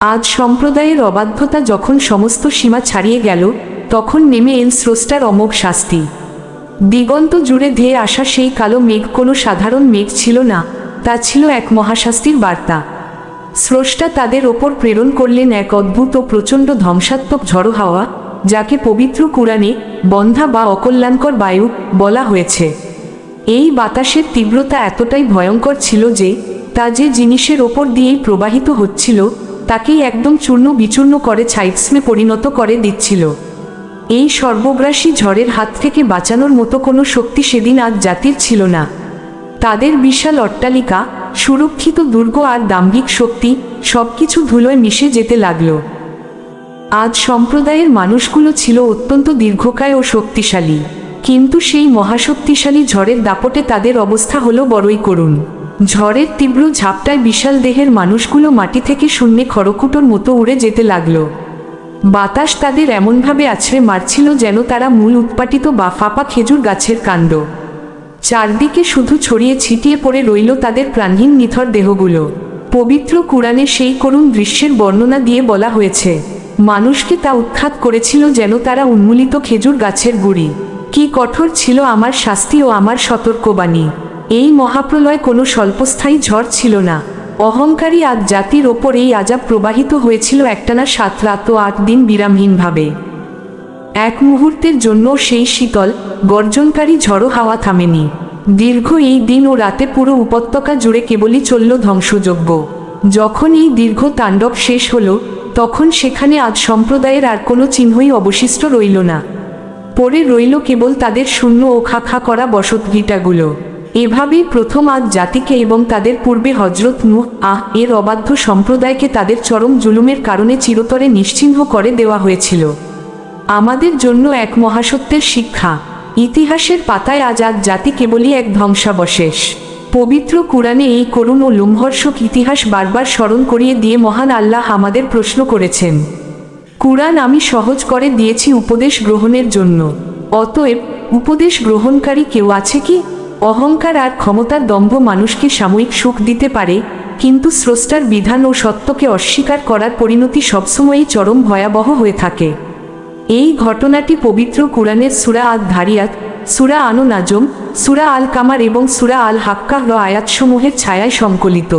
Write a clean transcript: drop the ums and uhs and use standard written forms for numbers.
আজ সম্প্রদায়ের অবাধ্যতা যখন সমস্ত সীমা ছাড়িয়ে গেল, তখন নেমে এল স্রষ্টার অমোঘ শাস্তি। দিগন্ত জুড়ে ধেয়ে আসা সেই কালো মেঘ কোনো সাধারণ মেঘ ছিল না, তা ছিল এক মহাশাস্তির বার্তা। স্রষ্টা তাদের ওপর প্রেরণ করলেন এক অদ্ভুত ও প্রচণ্ড ধ্বংসাত্মক ঝড়ো হাওয়া, যাকে পবিত্র কুরআনে বন্ধ্যা বা অকল্যাণকর বায়ু বলা হয়েছে। এই বাতাসের তীব্রতা এতটাই ভয়ঙ্কর ছিল যে তা যে জিনিসের ওপর দিয়েই প্রবাহিত হচ্ছিল তাকেই একদম চূর্ণ বিচূর্ণ করে ছাইভস্মে পরিণত করে দিচ্ছিল। এই সর্বগ্রাসী ঝড়ের হাত থেকে বাঁচানোর মতো কোনো শক্তি সেদিন আজ জাতির ছিল না। তাদের বিশাল অট্টালিকা, সুরক্ষিত দুর্গ আর দাম্ভিক শক্তি সবকিছু ধুলোয় মিশে যেতে লাগল। আজ সম্প্রদায়ের মানুষগুলো ছিল অত্যন্ত দীর্ঘকায় ও শক্তিশালী, কিন্তু সেই মহাশক্তিশালী ঝড়ের দাপটে তাদের অবস্থা হলো বড়ই করুণ। ঝড়ের তীব্র ঝাপটায় বিশাল দেহের মানুষগুলো মাটি থেকে শূন্যে খড়কুটোর মতো উড়ে যেতে লাগল। বাতাস তাদের এমনভাবে আছড়ে মারছিল যেন তারা মূল উৎপাটিত বা ফাঁপা খেজুর গাছের কাণ্ড। চারদিকে শুধু ছড়িয়ে ছিটিয়ে পড়ে রইল তাদের প্রাণহীন নিথর দেহগুলো। পবিত্র কুরআনে সেই করুণ দৃশ্যের বর্ণনা দিয়ে বলা হয়েছে, মানুষকে তা উৎখাত করেছিল যেন তারা উন্মূলিত খেজুর গাছের গুঁড়ি। কি কঠোর ছিল আমার শাস্তি ও আমার সতর্কবাণী! এই মহাপ্রলয় কোনো স্বল্পস্থায়ী ঝড় ছিল না। অহংকারী আজ জাতির ওপর এই আযাব প্রবাহিত হয়েছিল একটানা 7 রাত ও 8 দিন বিরামহীনভাবে। এক মুহূর্তের জন্য সেই শীতল গর্জনকারী ঝড়ো হাওয়া থামেনি। দীর্ঘ এই দিন ও রাতে পুরো উপত্যকা জুড়ে কেবলই চলল ধ্বংসযজ্ঞ। যখন এই দীর্ঘ তাণ্ডব শেষ হলো, তখন সেখানে আজ সম্প্রদায়ের আর কোনো চিহ্নই অবশিষ্ট রইল না। পড়ে রইল কেবল তাদের শূন্য ও খা খা করা বসতভিটাগুলো। এভাবেই প্রথম আদ জাতিকে এবং তাদের পূর্বে হজরত নূহ এর অবাধ্য সম্প্রদায়কে তাদের চরম জুলুমের কারণে চিরতরে নিশ্চিহ্ন করে দেওয়া হয়েছিল। আমাদের জন্য এক মহাসত্যের শিক্ষা। ইতিহাসের পাতায় আজ আদ জাতি কেবলই এক ধ্বংসাবশেষ। পবিত্র কুরআনে এই করুণ ও লোমহর্ষক ইতিহাস বারবার স্মরণ করিয়ে দিয়ে মহান আল্লাহ আমাদের প্রশ্ন করেছেন, কুরআন আমি সহজ করে দিয়েছি উপদেশ গ্রহণের জন্য, অতএব উপদেশ গ্রহণকারী কেউ আছে কি? অহংকার আর ক্ষমতার দম্ভ মানুষকে সাময়িক সুখ দিতে পারে, কিন্তু স্রষ্টার বিধান ও সত্যকে অস্বীকার করার পরিণতি সবসময়ই চরম ভয়াবহ হয়ে থাকে। এই ঘটনাটি পবিত্র কুরআনের সূরা আদ-দারিয়াত, সূরা আন-নাজম, সূরা আল কামার এবং সূরা আল হাক্কাহ আয়াতসমূহের ছায়ায় সংকলিত।